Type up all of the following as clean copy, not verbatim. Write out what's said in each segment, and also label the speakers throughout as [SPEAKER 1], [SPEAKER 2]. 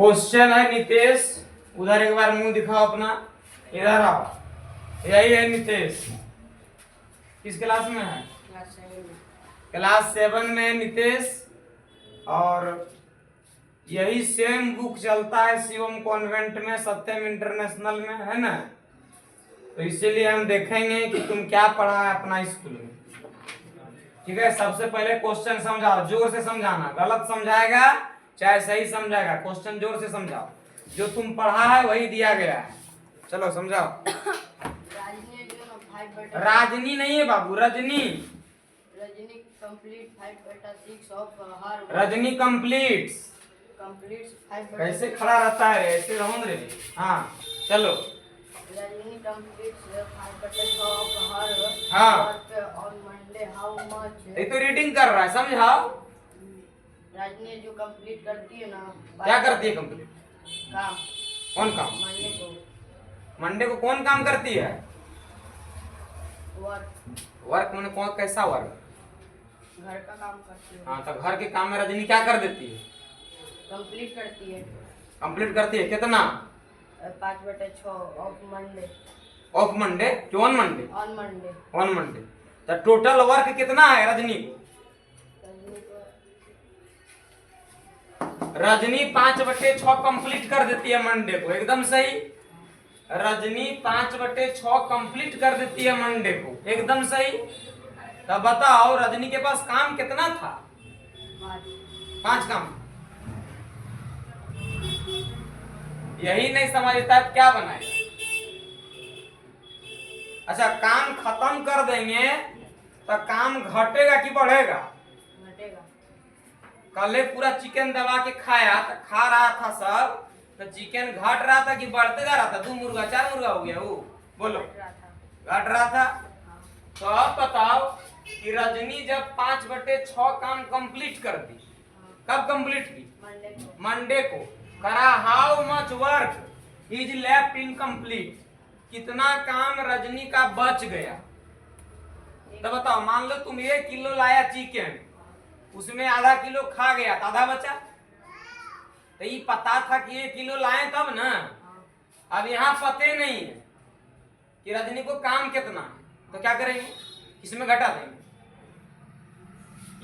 [SPEAKER 1] Question है नितेश, उधर एक बार मुंह दिखाओ अपना, इधर आओ। यही है नितेश, किस क्लास में है? क्लास 7 में है नितेश। और यही सेम बुक चलता है शिवम कॉन्वेंट में, सत्यम इंटरनेशनल में, है ना? तो इसीलिए हम देखेंगे कि तुम क्या पढ़ा है अपना स्कूल में। ठीक है, सबसे पहले क्वेश्चन समझाओ, जोर से समझाना, गलत समझाएगा चाहे सही समझाएगा, क्वेश्चन जोर से समझाओ। जो तुम पढ़ा है वही दिया गया है, चलो समझाओ। राजनी नहीं है बाबू, रजनी।
[SPEAKER 2] रजनी कंप्लीट 5/6 ऑफ हर
[SPEAKER 1] रजनी कंप्लीट कैसे खड़ा रहता है, ऐसे रहो रे। हाँ चलो।
[SPEAKER 2] रजनी कंप्लीट 5/6 ऑफ हर
[SPEAKER 1] हाँ
[SPEAKER 2] ऑन मंडे, हाउ मच?
[SPEAKER 1] ये तो रीडिंग कर रहा है, समझाओ।
[SPEAKER 2] रजनी जो कंप्लीट करती है ना,
[SPEAKER 1] क्या करती है कंप्लीट?
[SPEAKER 2] काम।
[SPEAKER 1] कौन काम?
[SPEAKER 2] मंडे को।
[SPEAKER 1] मंडे को कौन काम करती है?
[SPEAKER 2] वर्क।
[SPEAKER 1] वर्क मैंने कौन, कैसा वर्क?
[SPEAKER 2] घर का काम करती है।
[SPEAKER 1] हाँ, तो घर के काम में रजनी क्या कर देती है?
[SPEAKER 2] कंप्लीट करती है।
[SPEAKER 1] कंप्लीट करती है कितना?
[SPEAKER 2] 5/6 ऑफ मंडे।
[SPEAKER 1] ऑफ मंडे कि on Monday?
[SPEAKER 2] On Monday.
[SPEAKER 1] On Monday. तो टोटल वर्क कितना है रजनी को? रजनी 5/6 कंप्लीट कर देती है मंडे को, एकदम सही। रजनी 5/6 कंप्लीट कर देती है मंडे को, एकदम सही। तब बताओ रजनी के पास काम कितना था? 5 काम। यही नहीं समझता है क्या बनाए। अच्छा, काम खत्म कर देंगे तो काम घटेगा कि बढ़ेगा?
[SPEAKER 2] घटेगा।
[SPEAKER 1] कल पूरा चिकन दबा के खाया तो खा रहा था सब, तो चिकन घट रहा था कि बढ़ते जा रहा था? 2 मुर्गा 4 मुर्गा हो गया वो, बोलो। घट रहा था। तो अब बताओ कि रजनी जब 5/6 काम कंप्लीट कर दी, कब कंप्लीट की? मंडे को। करा how much work is left incomplete, कितना काम रजनी का बच गया? तो बताओ, मान लो तुम 1 किलो लाया चिकन, उसमें आधा किलो खा गया तो आधा बचा। तो ये पता था कि 1 किलो लाए तब ना। अब यहाँ पते नहीं है कि रजनी को काम कितना है, तो क्या करेंगे? इसमें घटा देंगे।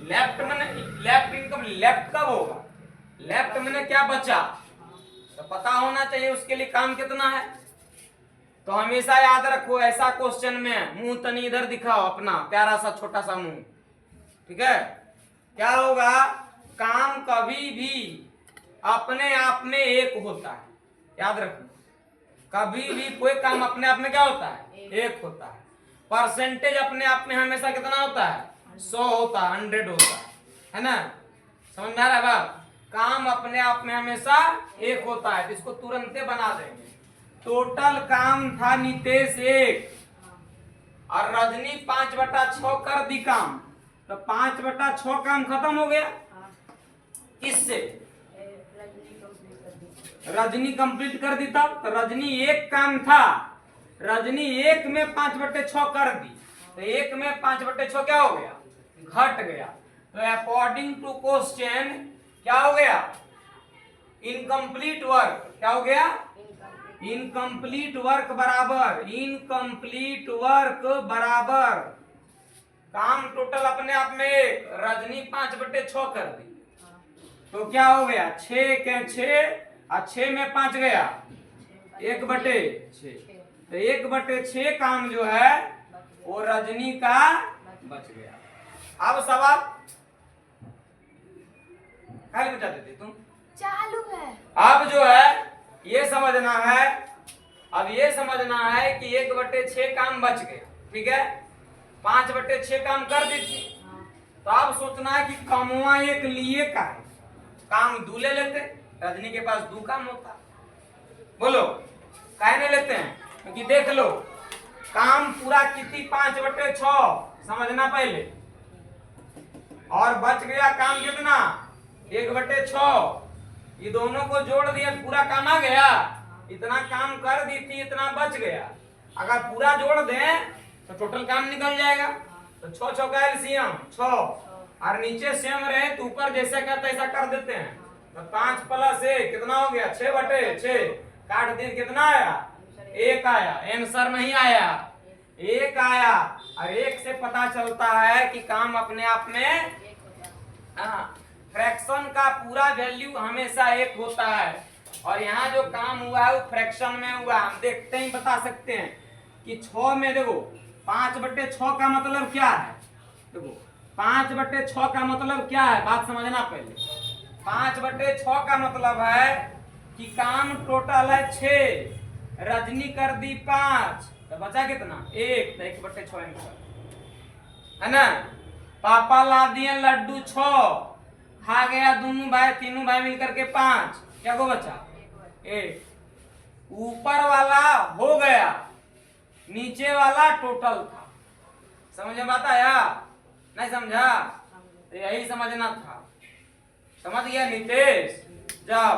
[SPEAKER 1] लेफ्ट में, लेफ्ट इनकम, लेफ्ट कब होगा? लेफ्ट में क्या बचा, तो पता होना चाहिए उसके लिए काम कितना है। तो हमेशा याद रखो, ऐसा क्वेश्चन में मुंह तनी इधर दिखाओ अपना, प्यारा सा छोटा सा मुंह। ठीक है, क्या होगा? काम कभी भी अपने आप में एक होता है, याद रखो। कभी भी कोई काम अपने आप में क्या होता है? एक होता है। परसेंटेज अपने आप में हमेशा कितना होता है? 100 होता है, 100 होता है ना? समझ में आ रहा है बात? काम अपने आप में हमेशा एक होता है, इसको तुरंत बना देंगे। टोटल काम था नितेश 1 और रजनी 5/6 कर दी काम, तो 5/6 काम खत्म हो गया। किससे? रजनी कंप्लीट कर दी। तब तो रजनी 1 काम था, रजनी 1 में 5/6 कर दी, तो 1 में 5/6 क्या हो गया? घट गया। तो अकॉर्डिंग टू क्वेश्चन क्या हो गया? Incomplete work. क्या हो गया? इनकम्प्लीट वर्क बराबर, इनकम्प्लीट वर्क बराबर काम टोटल अपने आप में 1, रजनी 5/6 कर दी, तो क्या हो गया? 6 के 6 और 6 में 5 गया, 1/6। तो 1/6 काम जो है वो रजनी का बच गया। अब सवाल खाली बचा देते तुम,
[SPEAKER 2] चालू है।
[SPEAKER 1] अब जो है ये समझना है, अब ये समझना है कि 1/6 काम बच गया, ठीक है? 5/6 काम कर दी थी, तो अब सोचना है कि कमवा 1 लिए का है, काम 2 ले लेते, रजनी के पास 2 काम होता। बोलो काहे नहीं लेते हैं? क्योंकि देख लो काम पूरा कितनी 5/6 समझना पहले, और बच गया काम कितना? 1/6। ये दोनों को जोड़ दिया, पूरा काम आ गया। इतना काम कर दी थी, इतना बच गया। अगर पूरा जोड़ दें तो टोटल काम निकल जाएगा। तो 6 6 का एलसीएम 6, और नीचे सेम रहे तो ऊपर जैसे का तैसा कर देते हैं। तो 5 प्लस 1 कितना हो गया? 6/6। काट दिए, कितना आया? 1 आया। आंसर नहीं आया, 1 आया। और 1 से पता चलता है कि काम अपने आप में,
[SPEAKER 2] एक होता है।
[SPEAKER 1] हाँ, फ्रैक्शन का पूरा वैल्यू हमेशा 1 होता है। और यहाँ जो काम हुआ है वो फ्रैक्शन में हुआ। हम देखते ही बता सकते हैं कि 6 में देखो 5/6 का मतलब क्या है? देखो 5/6 का मतलब क्या है, बात समझना पहले। 5/6 का मतलब है कि काम टोटल है 6, रजनी कर दी 5, तो बचा कितना? 1, तो 1/6 आंसर है ना। पापा ला दिए लड्डू 6, खा गया दोनों भाई, तीनों भाई मिलकर के 5, क्या को बचा? 1। ऊपर वाला हो गया, नीचे वाला टोटल था। समझ में बात आया? नहीं समझा? तो यही समझना था। समझ गया नितेश? जाओ।